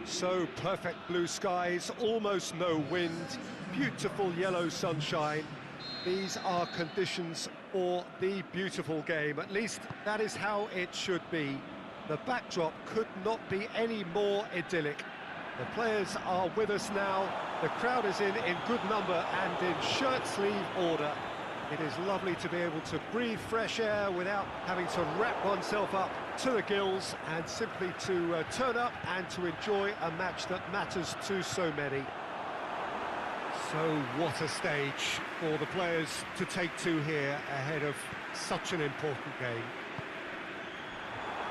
So perfect blue skies, almost no wind, beautiful yellow sunshine. These are conditions for the beautiful game. At least that is how it should be. The backdrop could not be any more idyllic. The players are with us now. The crowd is in good number and in shirt-sleeve order. It is lovely to be able to breathe fresh air without having to wrap oneself up to the gills and simply to turn up and to enjoy a match that matters to so many. So what a stage for the players to take to here ahead of such an important game.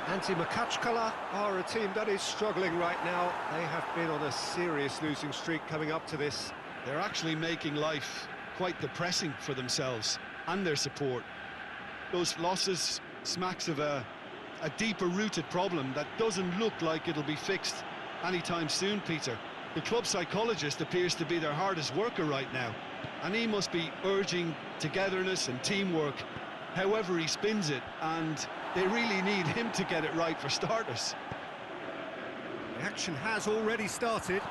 Anti-Makachkala are a team that is struggling right now. They have been on a serious losing streak coming up to this. They're actually making life quite depressing for themselves and their support. Those losses smacks of a deeper-rooted problem that doesn't look like it'll be fixed anytime soon, Peter. The club psychologist appears to be their hardest worker right now, and he must be urging togetherness and teamwork however he spins it, and they really need him to get it right for starters. The action has already started.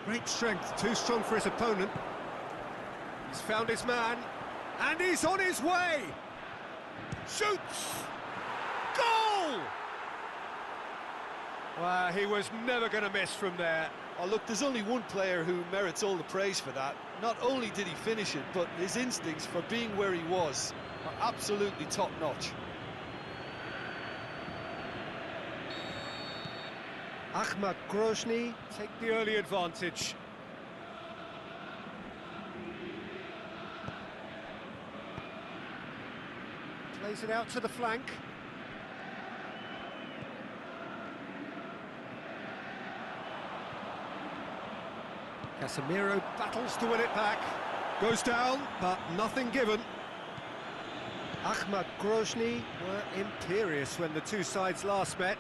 Great strength, too strong for his opponent. He's found his man, and he's on his way! Shoots! Goal! Well, he was never going to miss from there. Oh, look, there's only one player who merits all the praise for that. Not only did he finish it, but his instincts for being where he was are absolutely top-notch. Ahmad Grozny take the early advantage. Plays it out to the flank. Casemiro battles to win it back. Goes down, but nothing given. Ahmad Grozny were imperious when the two sides last met,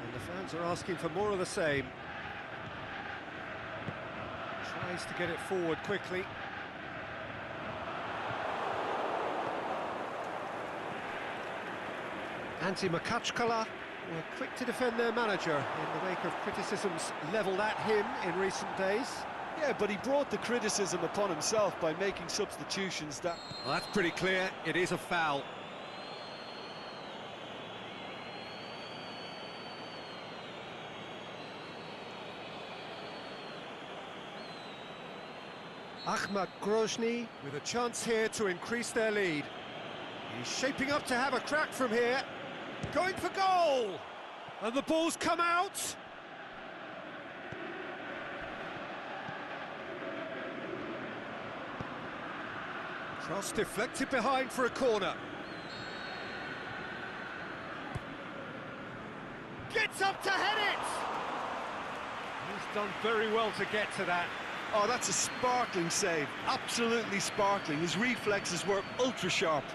and the fans are asking for more of the same. Tries to get it forward quickly. Anti-Makachkala were quick to defend their manager in the wake of criticisms levelled at him in recent days. Yeah, but he brought the criticism upon himself by making substitutions that... Well, that's pretty clear. It is a foul. Ahmad Grozny with a chance here to increase their lead. He's shaping up to have a crack from here. Going for goal! And the ball's come out! Cross deflected behind for a corner. Gets up to head it! He's done very well to get to that. Oh, that's a sparkling save. Absolutely sparkling. His reflexes were ultra-sharp.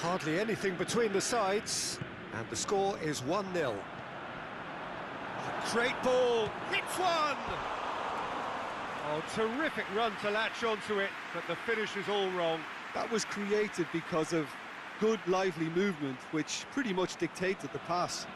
Hardly anything between the sides, and the score is 1-0. A great ball, hits one! Oh, terrific run to latch onto it, but the finish is all wrong. That was created because of good, lively movement, which pretty much dictated the pass.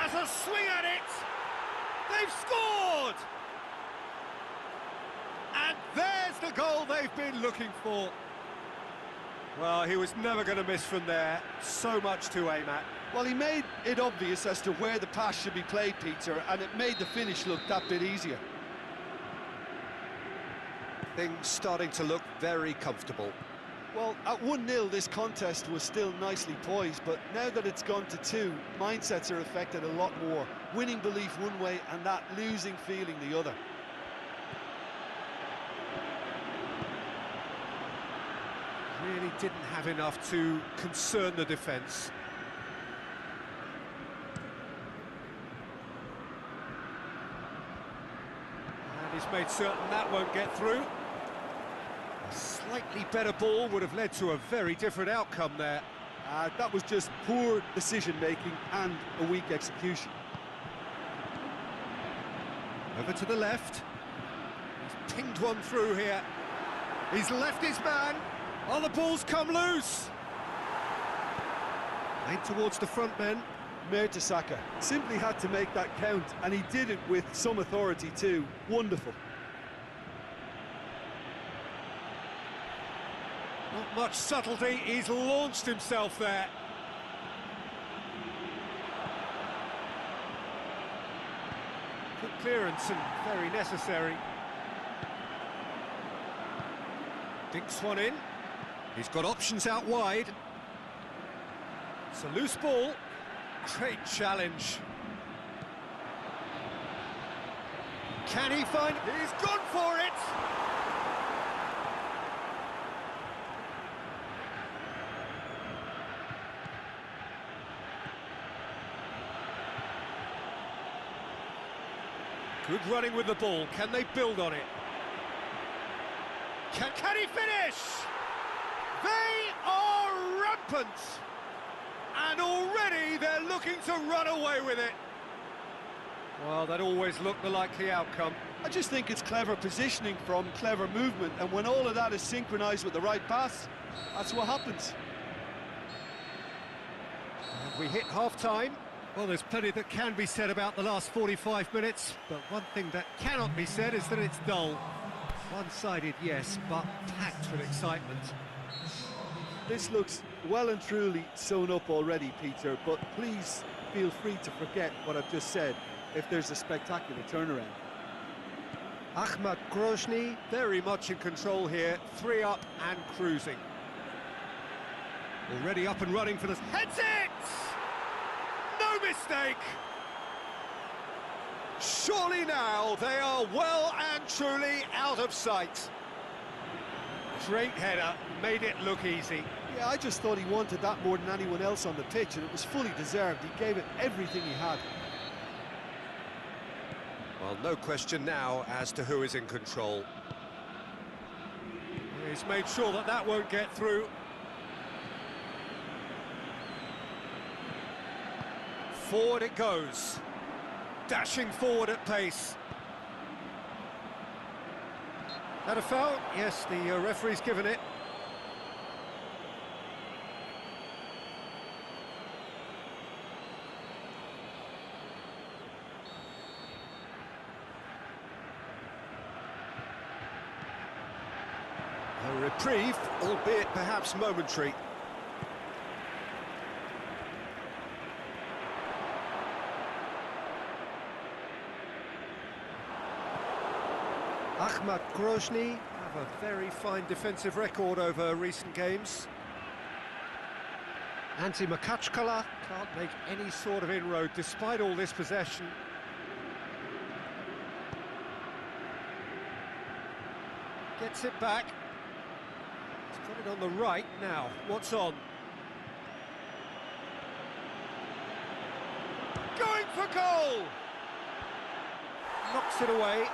A swing at it! They've scored! And there's the goal they've been looking for. Well, he was never going to miss from there. So much to aim at. Well, he made it obvious as to where the pass should be played, Peter, and it made the finish look that bit easier. Things starting to look very comfortable. Well, at 1-0, this contest was still nicely poised, but now that it's gone to 2, mindsets are affected a lot more. Winning belief one way and that losing feeling the other. Really didn't have enough to concern the defence. And he's made certain that won't get through. A slightly better ball would have led to a very different outcome there. That was just poor decision-making and a weak execution. Over to the left. He's pinged one through here. He's left his man. Oh, the ball's come loose. Played towards the front men. Mertesacker simply had to make that count, and he did it with some authority too. Wonderful. Not much subtlety, he's launched himself there. Good clearance and very necessary. Dinks one in. He's got options out wide. It's a loose ball. Great challenge. Can he find... He's gone for it! Good running with the ball. Can they build on it? Can he finish? They are rampant! And already they're looking to run away with it. Well, that always looked the likely outcome. I just think it's clever positioning from clever movement, and when all of that is synchronised with the right pass, that's what happens. And we hit half-time. Well, there's plenty that can be said about the last 45 minutes, but one thing that cannot be said is that it's dull. One-sided, yes, but packed with excitement. This looks well and truly sewn up already, Peter, but please feel free to forget what I've just said if there's a spectacular turnaround. Ahmad Grozny very much in control here, 3 up and cruising. Already up and running for the... Heads it! No mistake! Surely now they are well and truly out of sight. Great header, made it look easy. Yeah, I just thought he wanted that more than anyone else on the pitch, and it was fully deserved. He gave it everything he had. Well, no question now as to who is in control. He's made sure that that won't get through. Forward it goes. Dashing forward at pace. That a foul? Yes, the referee's given it. A reprieve, albeit perhaps momentary. Ahmad Grozny have a very fine defensive record over recent games. Antti Makachkala can't make any sort of inroad despite all this possession. Gets it back. He's got it on the right now. What's on? Going for goal! Knocks it away.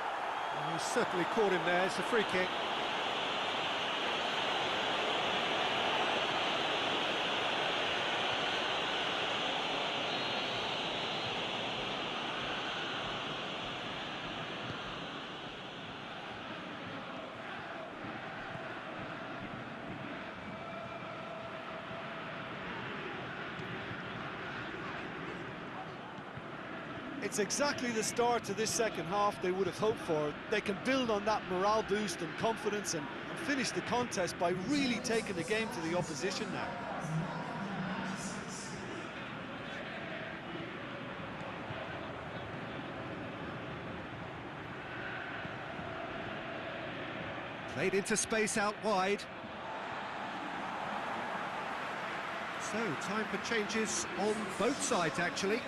He's certainly caught him there. It's a free kick. It's exactly the start to this second half they would have hoped for. They can build on that morale boost and confidence and finish the contest by really taking the game to the opposition now. Played into space out wide. So, time for changes on both sides, actually.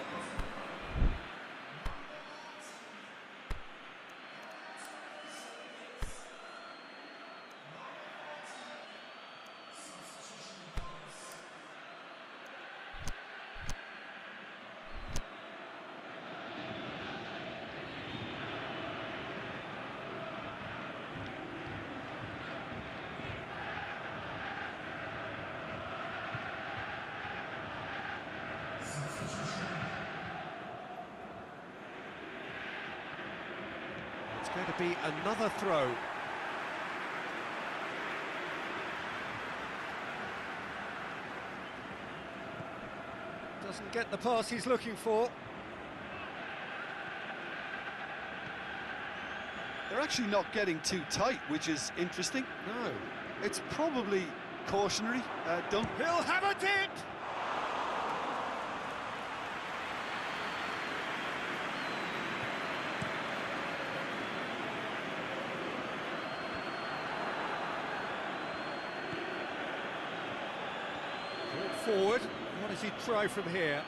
Going to be another throw. Doesn't get the pass he's looking for. They're actually not getting too tight, which is interesting. No. It's probably cautionary. Don't. He'll have a dip! Forward. What does he try from here?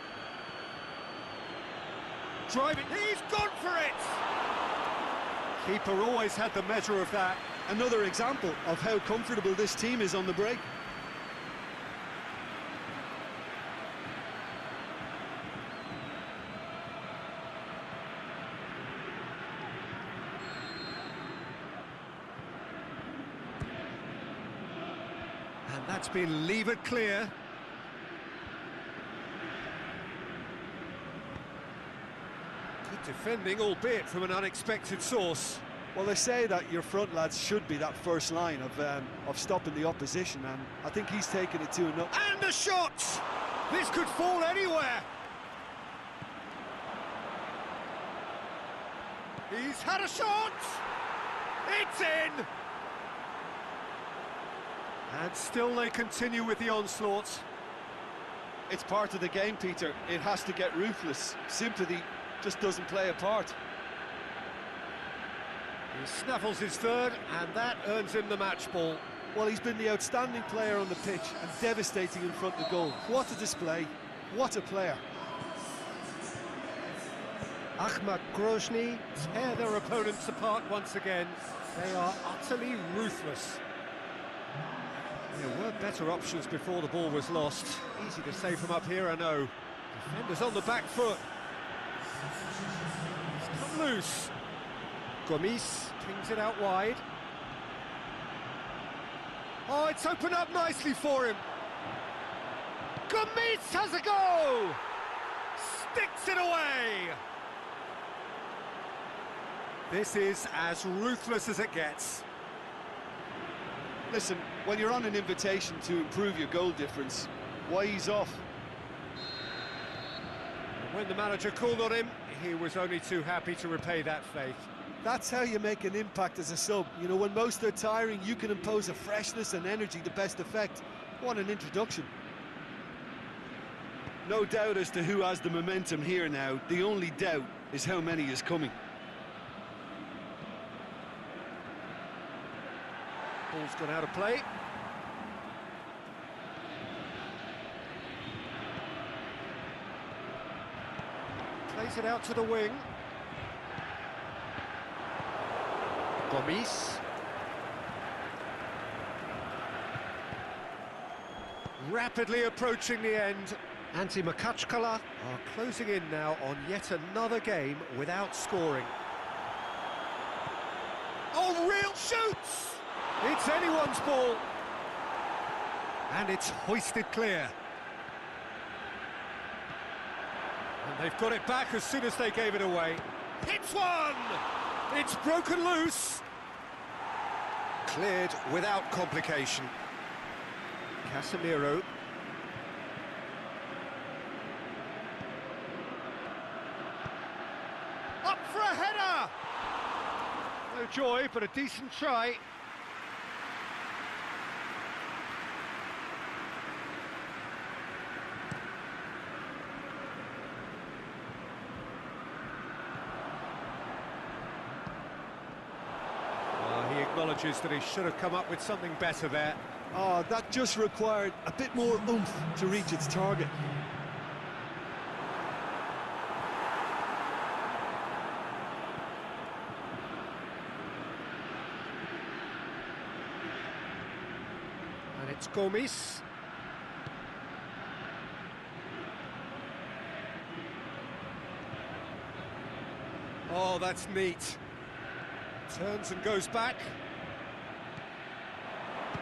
Driving. He's gone for it! Keeper always had the measure of that. Another example of how comfortable this team is on the break. And that's been levered clear. Good defending, albeit from an unexpected source. Well, they say that your front lads should be that first line of stopping the opposition, and I think he's taken it to another. And a shot! This could fall anywhere. He's had a shot! It's in! And still they continue with the onslaught. It's part of the game, Peter. It has to get ruthless. Sympathy just doesn't play a part. He snaffles his third, and that earns him the match ball. Well, he's been the outstanding player on the pitch and devastating in front of goal. What a display, what a player. Ahmad Grozny tear their opponents apart once again. They are utterly ruthless. There were better options before the ball was lost. Easy to say from up here, I know. Defenders on the back foot. It's come loose. Gomis pings it out wide. Oh, it's opened up nicely for him. Gomis has a go! Sticks it away! This is as ruthless as it gets. Listen, when you're on an invitation to improve your goal difference, why ease off? When the manager called on him, he was only too happy to repay that faith. That's how you make an impact as a sub. You know, when most are tiring, you can impose a freshness and energy to best effect. What an introduction. No doubt as to who has the momentum here now. The only doubt is how many is coming. Ball's gone out of play. Plays it out to the wing. Gomis. Rapidly approaching the end. Anti Makachkala are closing in now on yet another game without scoring. Oh, real shoots! It's anyone's ball. And it's hoisted clear. And they've got it back as soon as they gave it away. Hits one! It's broken loose. Cleared without complication. Casemiro. Up for a header! No joy, but a decent try. He acknowledges that he should have come up with something better there. Oh, that just required a bit more oomph to reach its target. And it's Gomis. Oh, that's neat. Turns and goes back.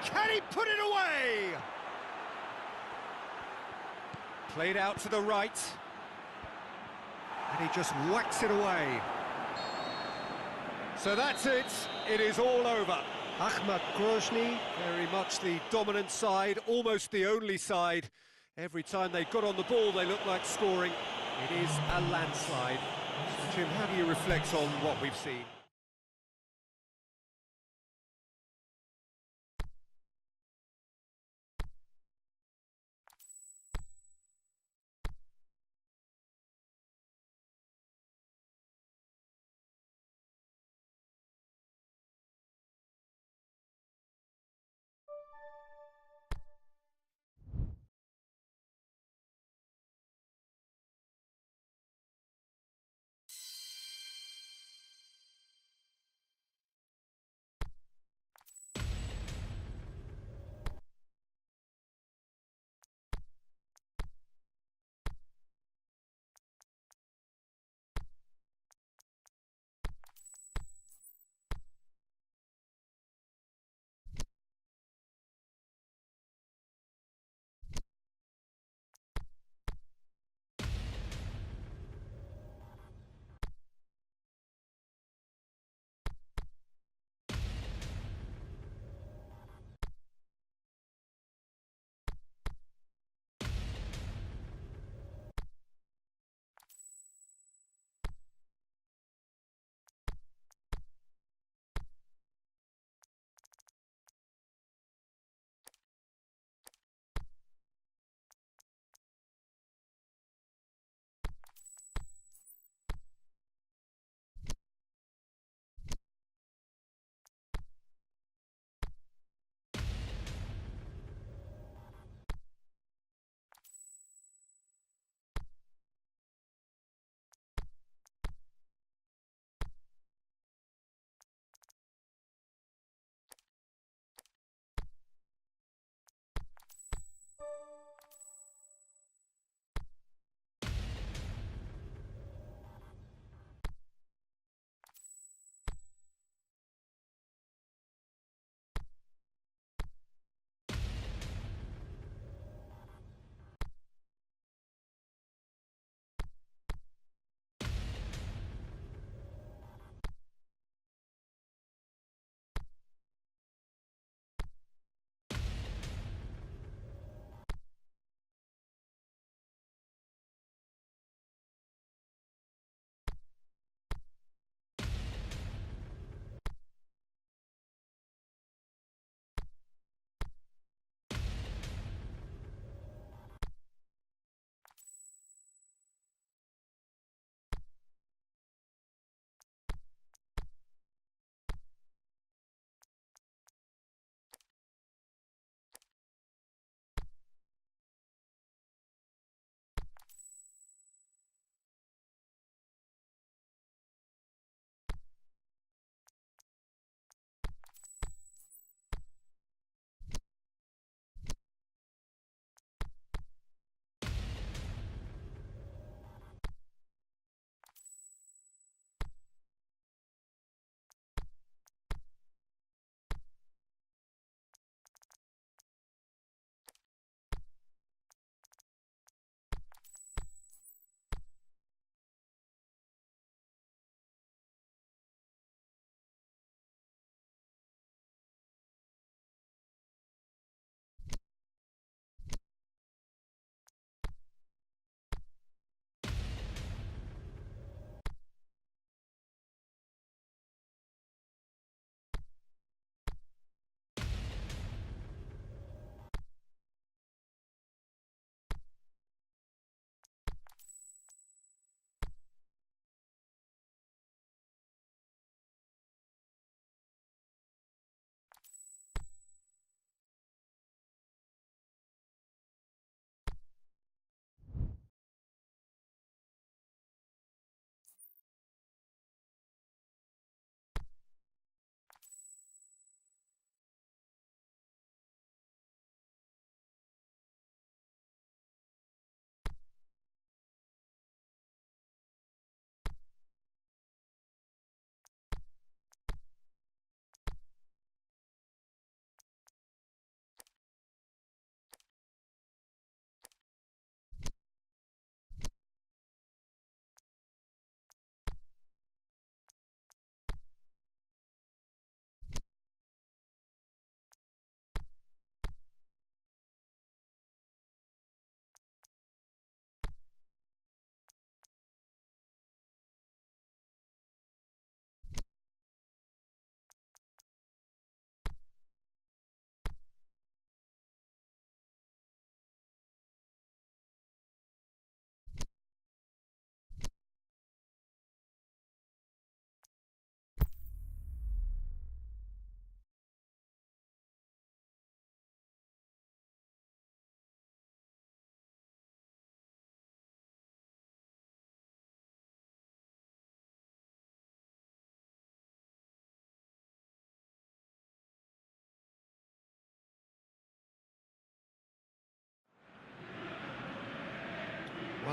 Can he put it away? Played out to the right. And he just whacks it away. So that's it. It is all over. Ahmad Grozny, very much the dominant side, almost the only side. Every time they got on the ball, they looked like scoring. It is a landslide. Jim, how do you reflect on what we've seen?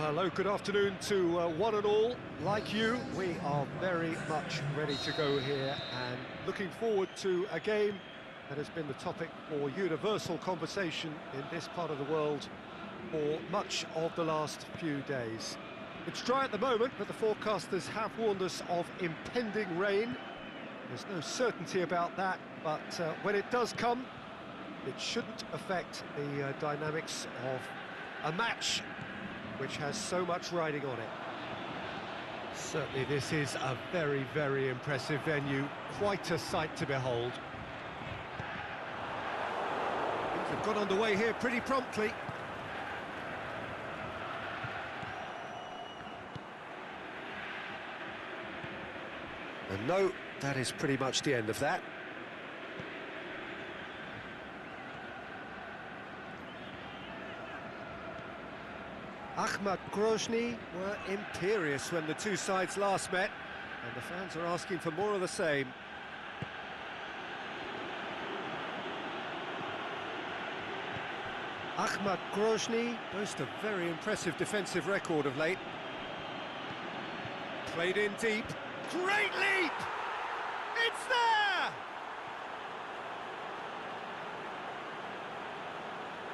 Well, hello, good afternoon to one and all. Like you, we are very much ready to go here and looking forward to a game that has been the topic for universal conversation in this part of the world for much of the last few days. It's dry at the moment, but the forecasters have warned us of impending rain. There's no certainty about that, but when it does come, it shouldn't affect the dynamics of a match which has so much riding on it. Certainly this is a very, very impressive venue, quite a sight to behold. Things have got underway here pretty promptly. And no, that is pretty much the end of that. Ahmad Grozny were imperious when the two sides last met, and the fans are asking for more of the same. Ahmad Grozny boasts a very impressive defensive record of late. Played in deep. Great leap! It's there!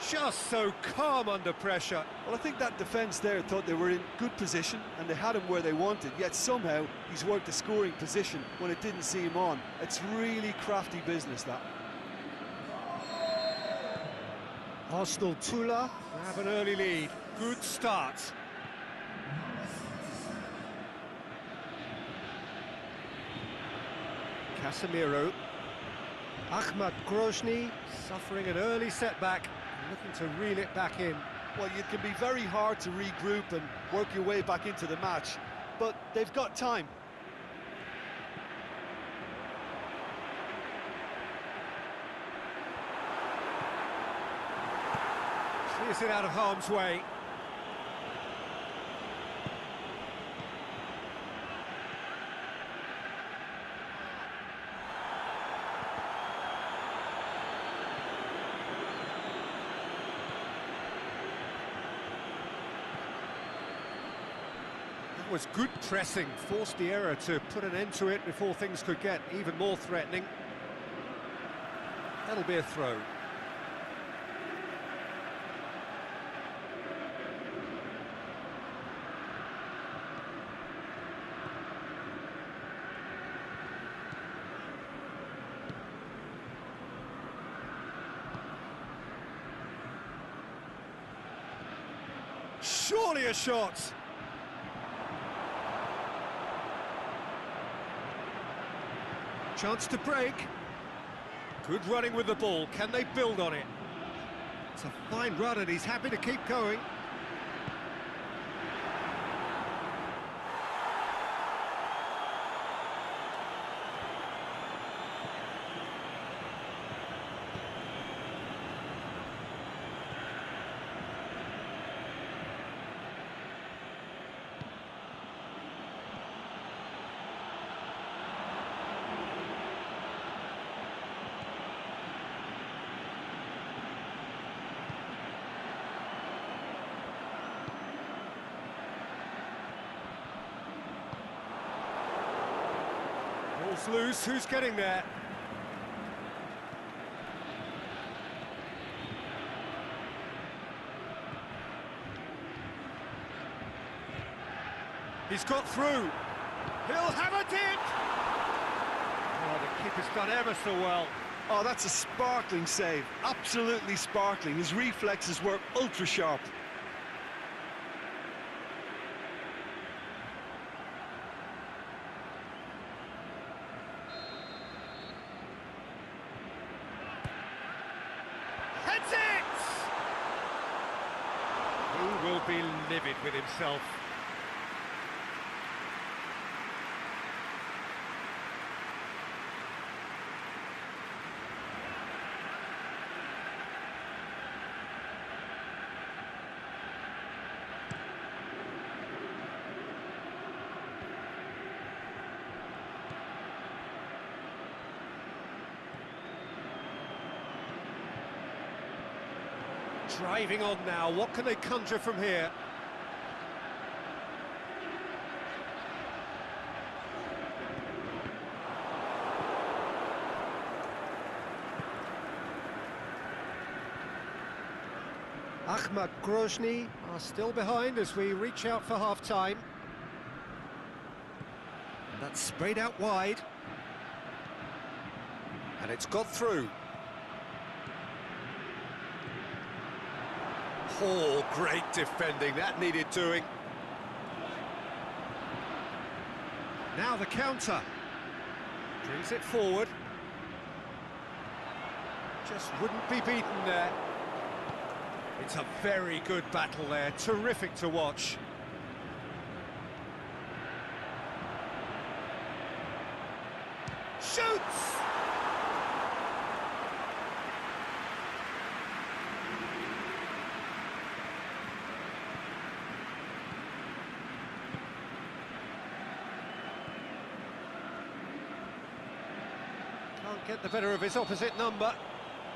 Just so calm under pressure. Well, I think that defence there thought they were in good position and they had him where they wanted, yet somehow he's worked a scoring position when it didn't see him on. It's really crafty business, that. Arsenal Tula have an early lead. Good start. Casemiro. Ahmad Grozny suffering an early setback, looking to reel it back in. Well, it can be very hard to regroup and work your way back into the match, but they've got time. Clears it out of harm's way. Was good pressing, forced the error to put an end to it before things could get even more threatening. That'll be a throw. Surely a shot! Chance to break. Good running with the ball. Can they build on it? It's a fine run and he's happy to keep going. Ball's loose, who's getting there? He's got through. He'll have a dip! Oh, the keeper's done ever so well. Oh, that's a sparkling save. Absolutely sparkling. His reflexes were ultra sharp. Heads it! He will be livid with himself. Driving on now, what can they conjure from here? Ahmad Grozny are still behind as we reach out for half-time. And that's sprayed out wide. And it's got through. Oh, great defending, that needed doing. Now the counter. Brings it forward. Just wouldn't be beaten there. It's a very good battle there, terrific to watch. Shoots! Can't get the better of his opposite number.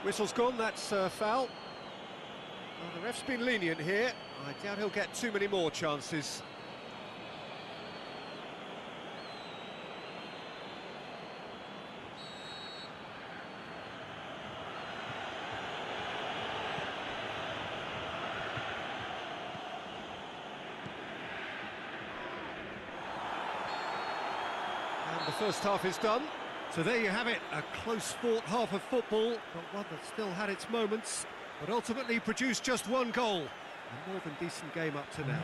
Whistle's gone, that's foul. Well, the ref's been lenient here. I doubt he'll get too many more chances. And the first half is done. So there you have it, a close-fought half of football, but one that still had its moments, but ultimately produced just one goal. A more than decent game up to now.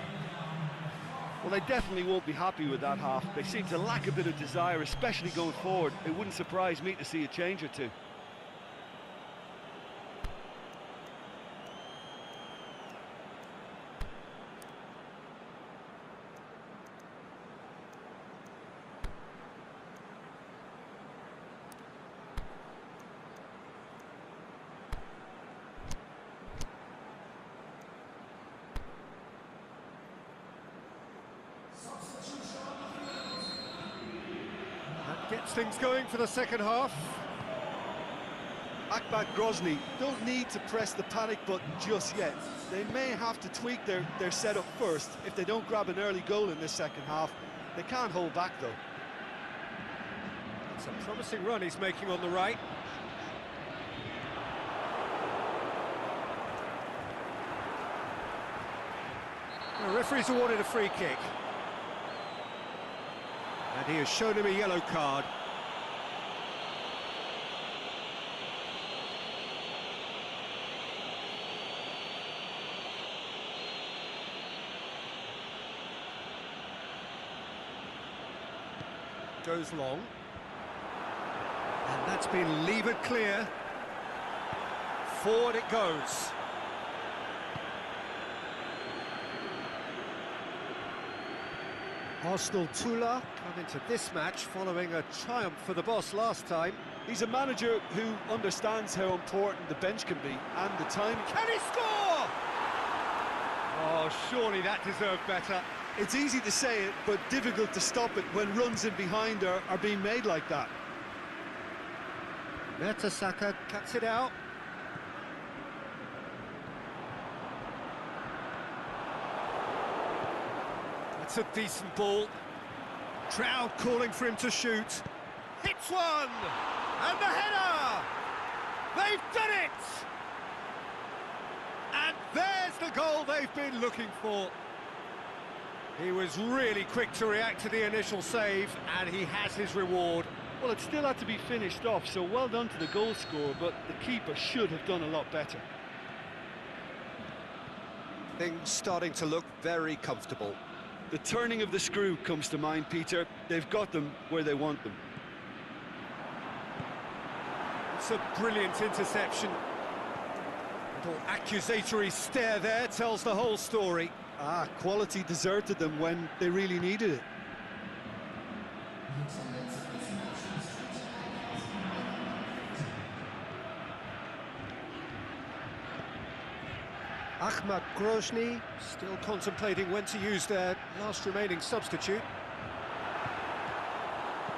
Well, they definitely won't be happy with that half. They seem to lack a bit of desire, especially going forward. It wouldn't surprise me to see a change or two. Gets things going for the second half. Ahmad Grozny don't need to press the panic button just yet. They may have to tweak their setup first if they don't grab an early goal in this second half. They can't hold back though. It's a promising run he's making on the right. The referee's awarded a free kick. And he has shown him a yellow card. Goes long. And that's been levered clear. Forward it goes. Arsenal Tula come into this match following a triumph for the boss last time. He's a manager who understands how important the bench can be and the time. Can he score? Oh, surely that deserved better. It's easy to say it, but difficult to stop it when runs in behind are being made like that. Mertesacker cuts it out. It's a decent ball. Crowd calling for him to shoot. Hits one! And the header! They've done it! And there's the goal they've been looking for. He was really quick to react to the initial save, and he has his reward. Well, it still had to be finished off, so well done to the goal scorer, but the keeper should have done a lot better. Things starting to look very comfortable. The turning of the screw comes to mind, Peter. They've got them where they want them. It's a brilliant interception. Little accusatory stare there tells the whole story. Quality deserted them when they really needed it. Ahmad Grozny still contemplating when to use their last remaining substitute.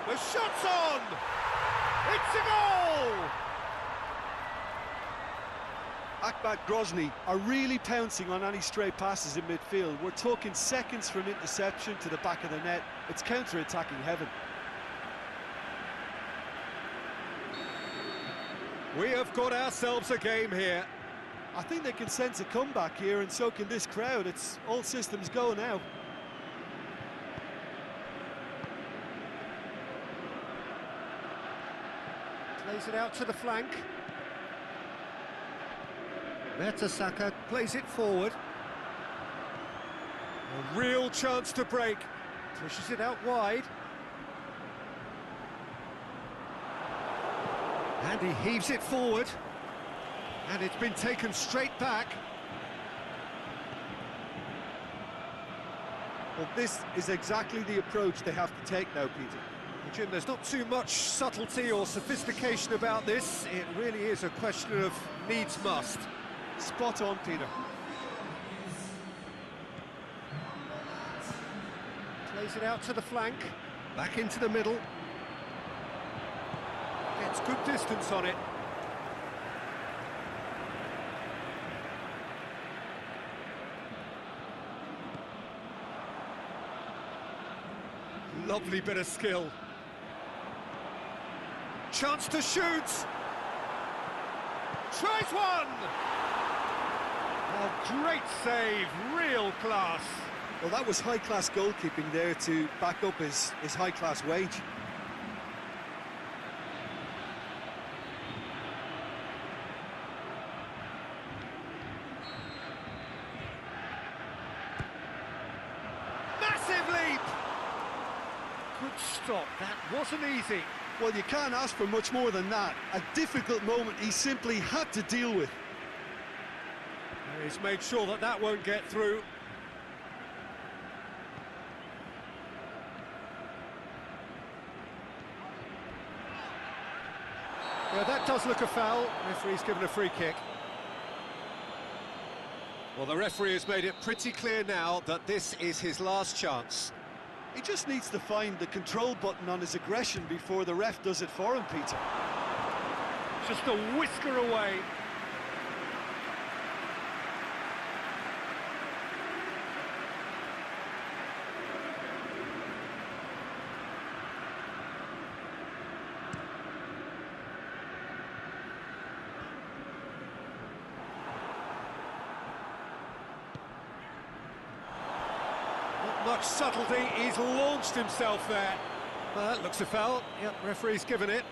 The shot's on! It's a goal! Ahmad Grozny are really pouncing on any stray passes in midfield. We're talking seconds from interception to the back of the net. It's counter-attacking heaven. We have got ourselves a game here. I think they can sense a comeback here, and so can this crowd. It's all systems go now. Plays it out to the flank. Mertesacker plays it forward. A real chance to break. Pushes it out wide. And he heaves it forward. And it's been taken straight back. Well, this is exactly the approach they have to take now, Peter. Well, Jim, there's not too much subtlety or sophistication about this. It really is a question of needs must. Spot on, Peter. Plays it out to the flank. Back into the middle. Gets good distance on it. Lovely bit of skill. Chance to shoot. Tries one. A great save, real class. Well, that was high-class goalkeeping there to back up his high-class wage. Massive leap. Good stop, that wasn't easy. Well, you can't ask for much more than that. A difficult moment he simply had to deal with. He's made sure that that won't get through. Yeah, that does look a foul. Referee's given a free kick. Well, the referee has made it pretty clear now that this is his last chance. He just needs to find the control button on his aggression before the ref does it for him, Peter. Just a whisker away. Much subtlety, he's launched himself there. Well, that looks a foul. Yep, referee's given it.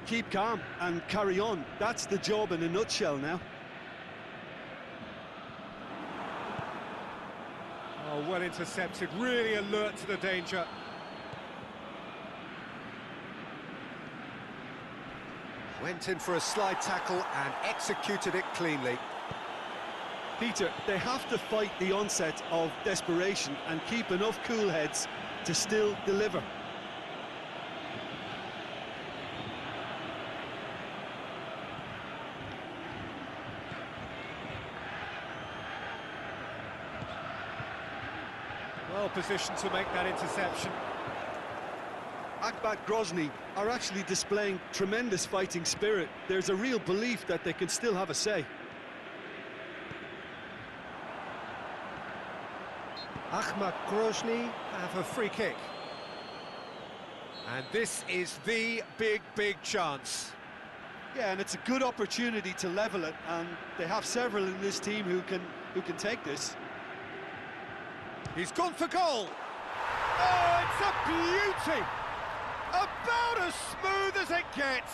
Keep calm and carry on. That's the job in a nutshell now. Oh, well intercepted, really alert to the danger. Went in for a slide tackle and executed it cleanly. Peter, they have to fight the onset of desperation and keep enough cool heads to still deliver. Well positioned to make that interception. Akbat Grozny are actually displaying tremendous fighting spirit. There's a real belief that they can still have a say. Ahmad Grozny have a free kick. And this is the big chance. Yeah, and it's a good opportunity to level it, and they have several in this team who can take this. He's gone for goal. Oh, it's a beauty. About as smooth as it gets.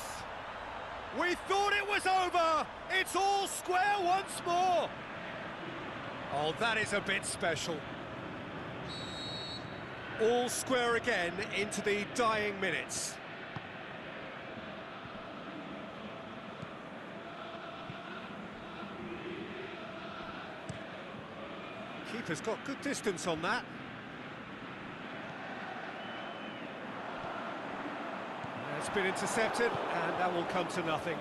We thought it was over. It's all square once more. Oh, that is a bit special. All square again into the dying minutes. Keeper's got good distance on that. It's been intercepted, and that will come to nothing.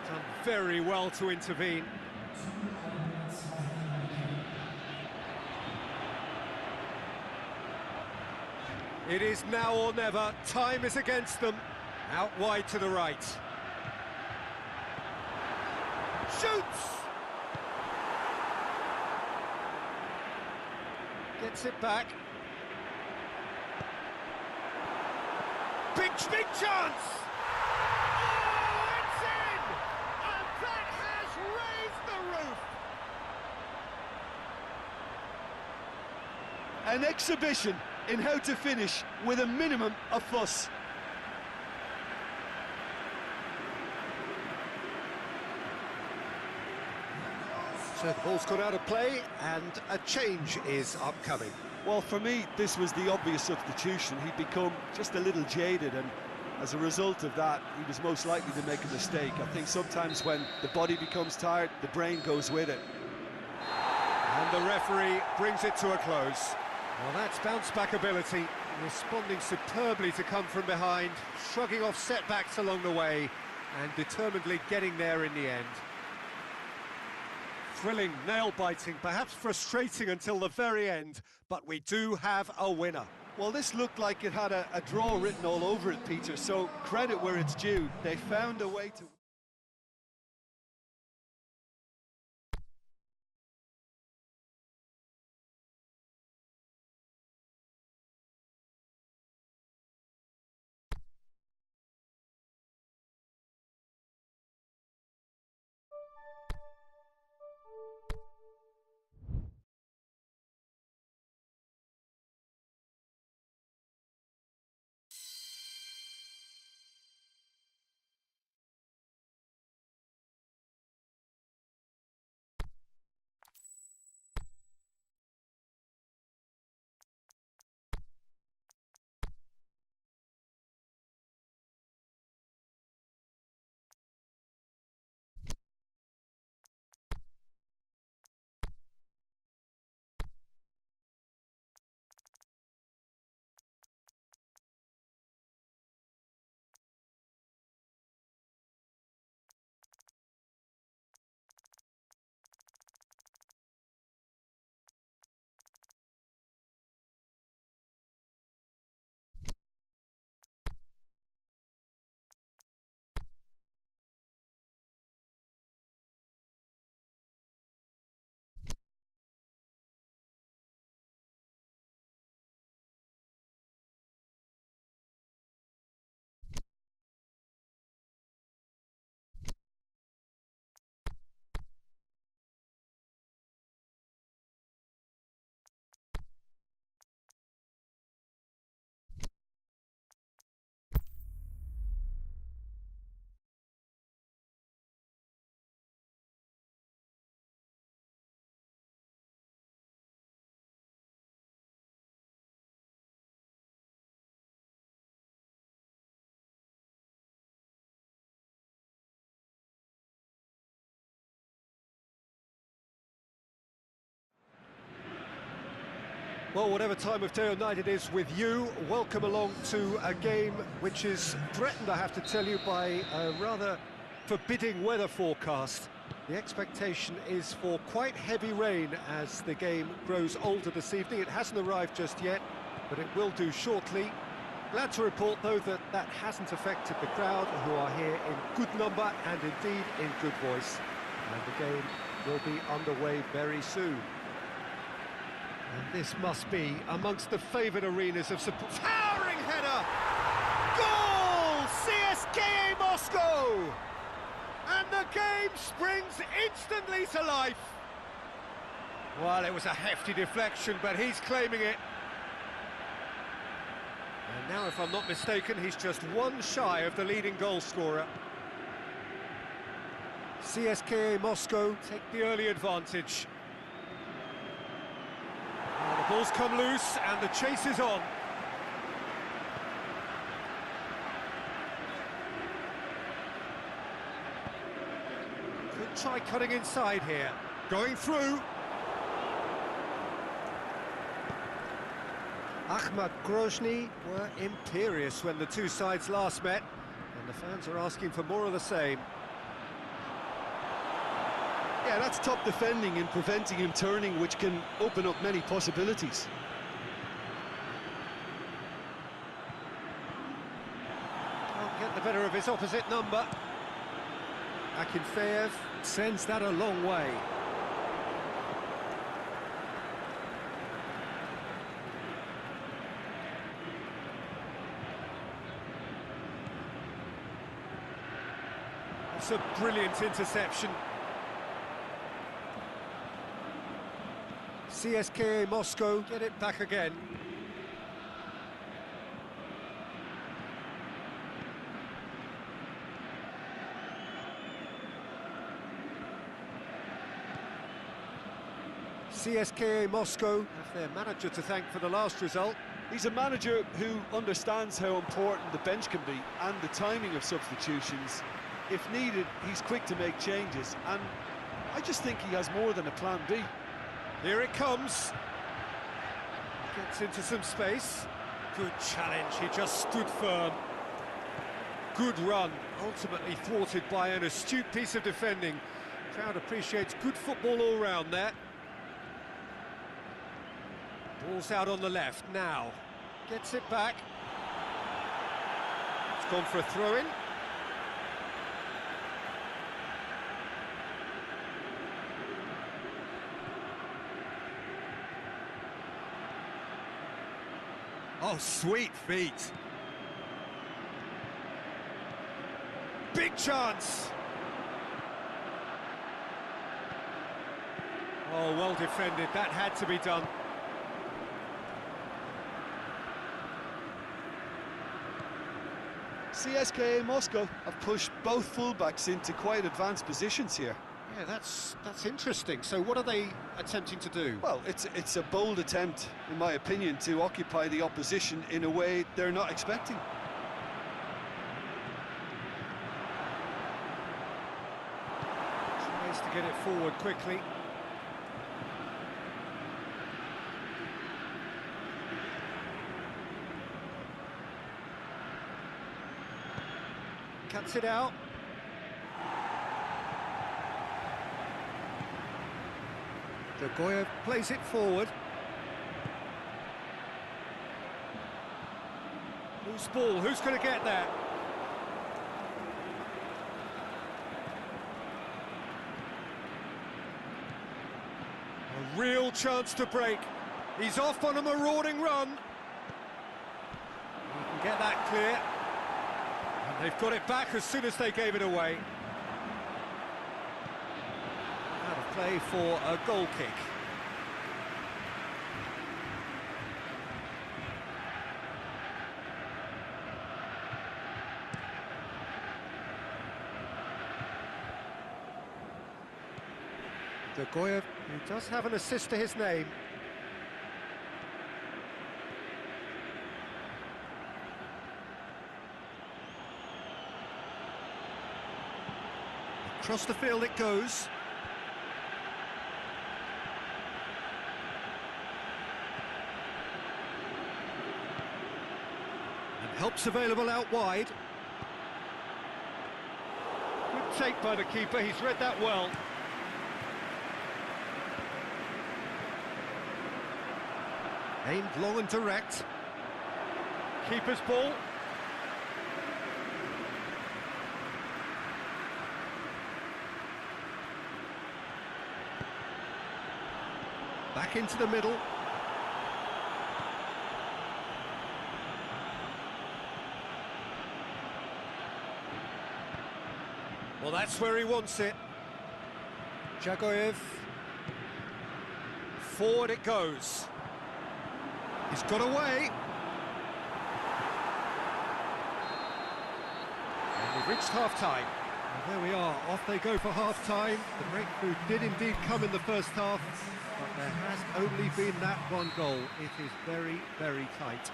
Done very well to intervene. It is now or never. Time is against them. Out wide to the right. Shoots! Gets it back. Big chance! Oh, it's in! And that has raised the roof! An exhibition in how to finish with a minimum of fuss. So the ball's gone out of play and a change is upcoming. Well, for me, this was the obvious substitution. He'd become just a little jaded, and as a result of that, he was most likely to make a mistake. I think sometimes when the body becomes tired, the brain goes with it. And the referee brings it to a close. Well, that's bounce-back ability, responding superbly to come from behind, shrugging off setbacks along the way, and determinedly getting there in the end. Thrilling, nail-biting, perhaps frustrating until the very end, but we do have a winner. Well, this looked like it had a draw written all over it, Peter, so credit where it's due. They found a way to... Well, whatever time of day or night it is with you, welcome along to a game which is threatened, I have to tell you, by a rather forbidding weather forecast. The expectation is for quite heavy rain as the game grows older this evening. It hasn't arrived just yet, but it will do shortly. Glad to report, though, that that hasn't affected the crowd, who are here in good number and indeed in good voice. And the game will be underway very soon. And this must be amongst the favoured arenas of support. Towering header! Goal! CSKA Moscow! And the game springs instantly to life. Well, it was a hefty deflection, but he's claiming it. And now, if I'm not mistaken, he's just one shy of the leading goal scorer. CSKA Moscow take the early advantage. The ball's come loose and the chase is on. Could try cutting inside here. Going through. Ahmad Grozny were imperious when the two sides last met, and the fans are asking for more of the same. Yeah, that's top defending and preventing him turning, which can open up many possibilities. get the better of his opposite number. Akinfeev sends that a long way. It's a brilliant interception. CSKA Moscow get it back again. CSKA Moscow have their manager to thank for the last result. He's a manager who understands how important the bench can be and the timing of substitutions. If needed, he's quick to make changes, and I just think he has more than a plan B. Here it comes. Gets into some space. Good challenge, he just stood firm. Good run, ultimately thwarted by an astute piece of defending. Crowd appreciates good football all round there. Ball's out on the left now. Gets it back. It's gone for a throw-in. Oh, sweet feet. Big chance. Oh, well defended. That had to be done. CSKA Moscow have pushed both fullbacks into quite advanced positions here. Yeah, that's interesting. So what are they attempting to do? Well, it's a bold attempt, in my opinion, to occupy the opposition in a way they're not expecting. Tries to get it forward quickly. Cuts it out. Goya plays it forward. Loose ball, who's going to get that? A real chance to break. He's off on a marauding run. He can get that clear. And they've got it back as soon as they gave it away. Out of play for a goal kick. Goya, who does have an assist to his name. Across the field it goes. And help's available out wide. Good take by the keeper, he's read that well. Aimed long and direct. Keeper's ball. Back into the middle. Well, that's where he wants it. Jagoyev. Forward it goes. He's got away. And we've reached half-time. And there we are, off they go for half-time. The breakthrough did indeed come in the first half, but there has only been that one goal. It is very, very tight.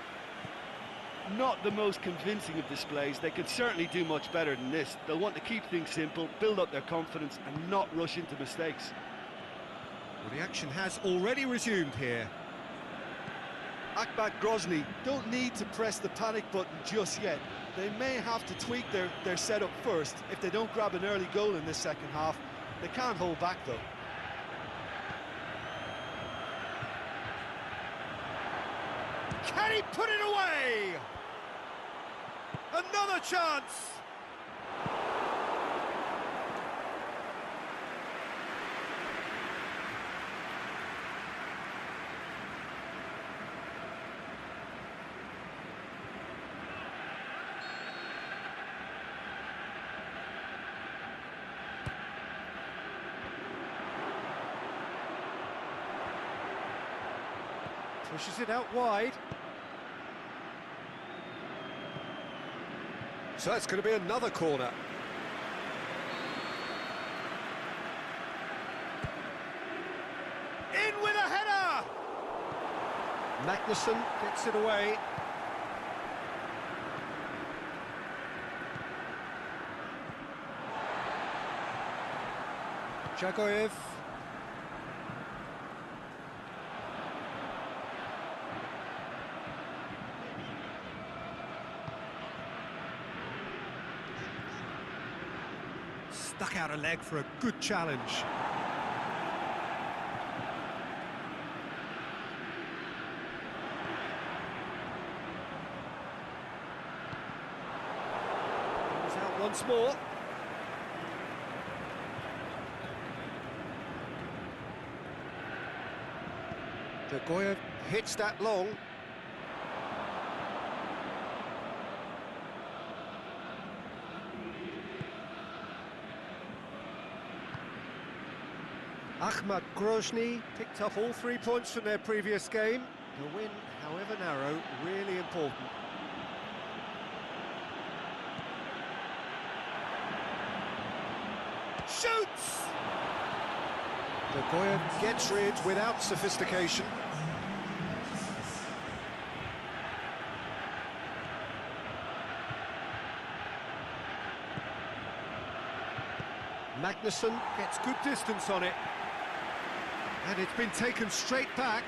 Not the most convincing of displays. They could certainly do much better than this. They'll want to keep things simple, build up their confidence and not rush into mistakes. Well, the action has already resumed here. Akhmat Grozny don't need to press the panic button just yet. They may have to tweak their setup first if they don't grab an early goal in this second half. They can't hold back though. Can he put it away? Another chance! Pushes it out wide. So it's going to be another corner. In with a header! Magnussen gets it away. Jagoyev. Stuck out a leg for a good challenge. He's out once more. Jagoyev hits that long. Ahmad Grozny picked up all 3 points from their previous game. The win, however narrow, really important. Shoots! Jagoyev gets rid without sophistication. Magnussen gets good distance on it. And it's been taken straight back.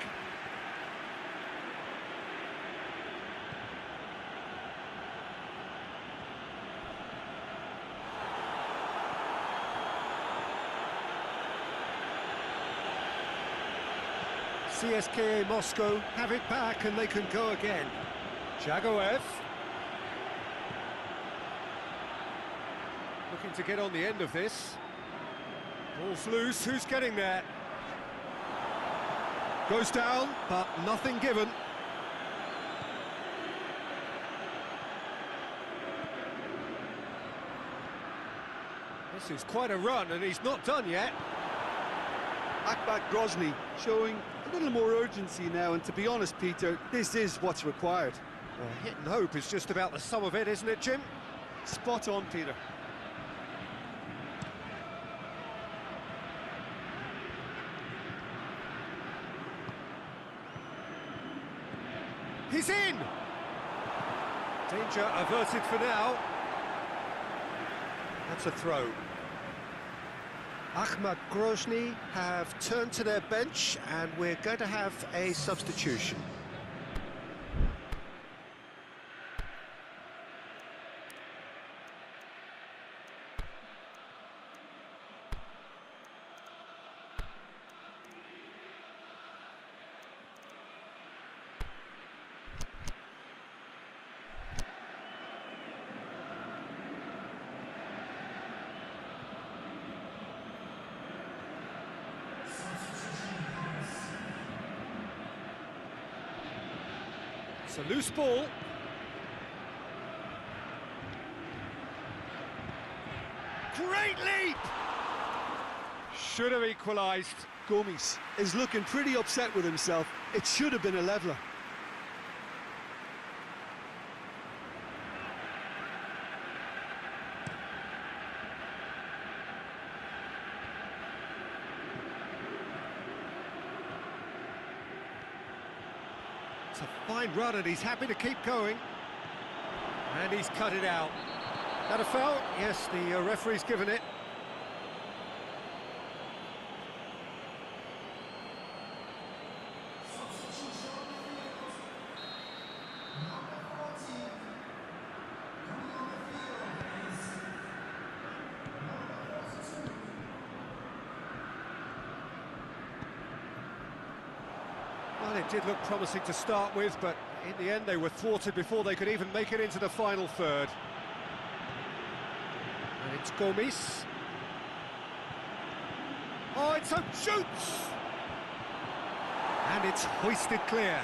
CSKA Moscow have it back and they can go again. Jagoyev. Looking to get on the end of this. Ball's loose, who's getting there? Goes down, but nothing given. This is quite a run, and he's not done yet. Ahmad Grozny showing a little more urgency now, and to be honest, Peter, this is what's required. Well, hit and hope is just about the sum of it, isn't it, Jim? Spot on, Peter. He's in! Danger averted for now. That's a throw. Ahmad Grozny have turned to their bench and we're going to have a substitution. It's a loose ball. Great leap! Should have equalised. Gomes is looking pretty upset with himself. It should have been a leveller. It's a fine run and he's happy to keep going. And he's cut it out. That a foul? Yes, the referee's given it. Well, it did look promising to start with, but In the end, they were thwarted before they could even make it into the final third. And it's Gomis. Oh, it's a shoots! And it's hoisted clear.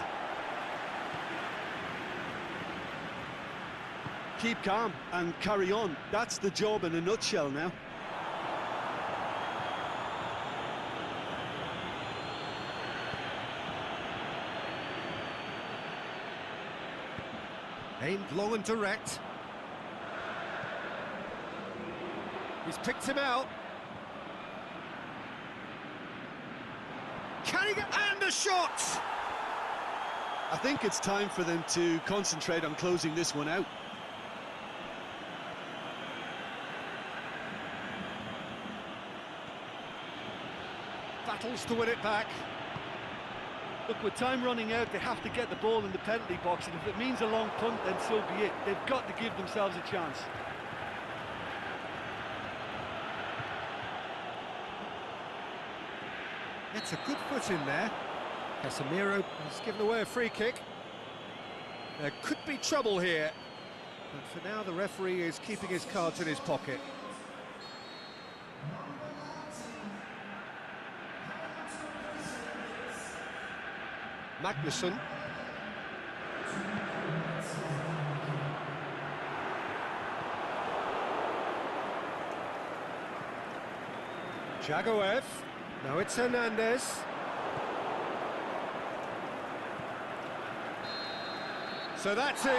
Keep calm and carry on. That's the job in a nutshell now. Aimed long and direct. He's picked him out. Can he get... and a shot! I think it's time for them to concentrate on closing this one out. Battles to win it back. Look, with time running out, they have to get the ball in the penalty box, and if it means a long punt, then so be it. They've got to give themselves a chance. It's a good foot in there. Casemiro has given away a free kick. There could be trouble here, but for now the referee is keeping his cards in his pocket. Magnusson. Jagoev. Now it's Hernandez. So that's it.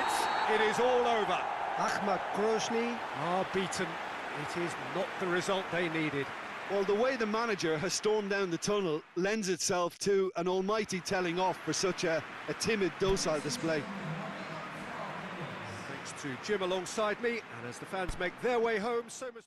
It is all over. Ahmad Grozny are beaten. It is not the result they needed. Well, the way the manager has stormed down the tunnel lends itself to an almighty telling off for such a timid, docile display. Thanks to Jim alongside me, and as the fans make their way home, so must...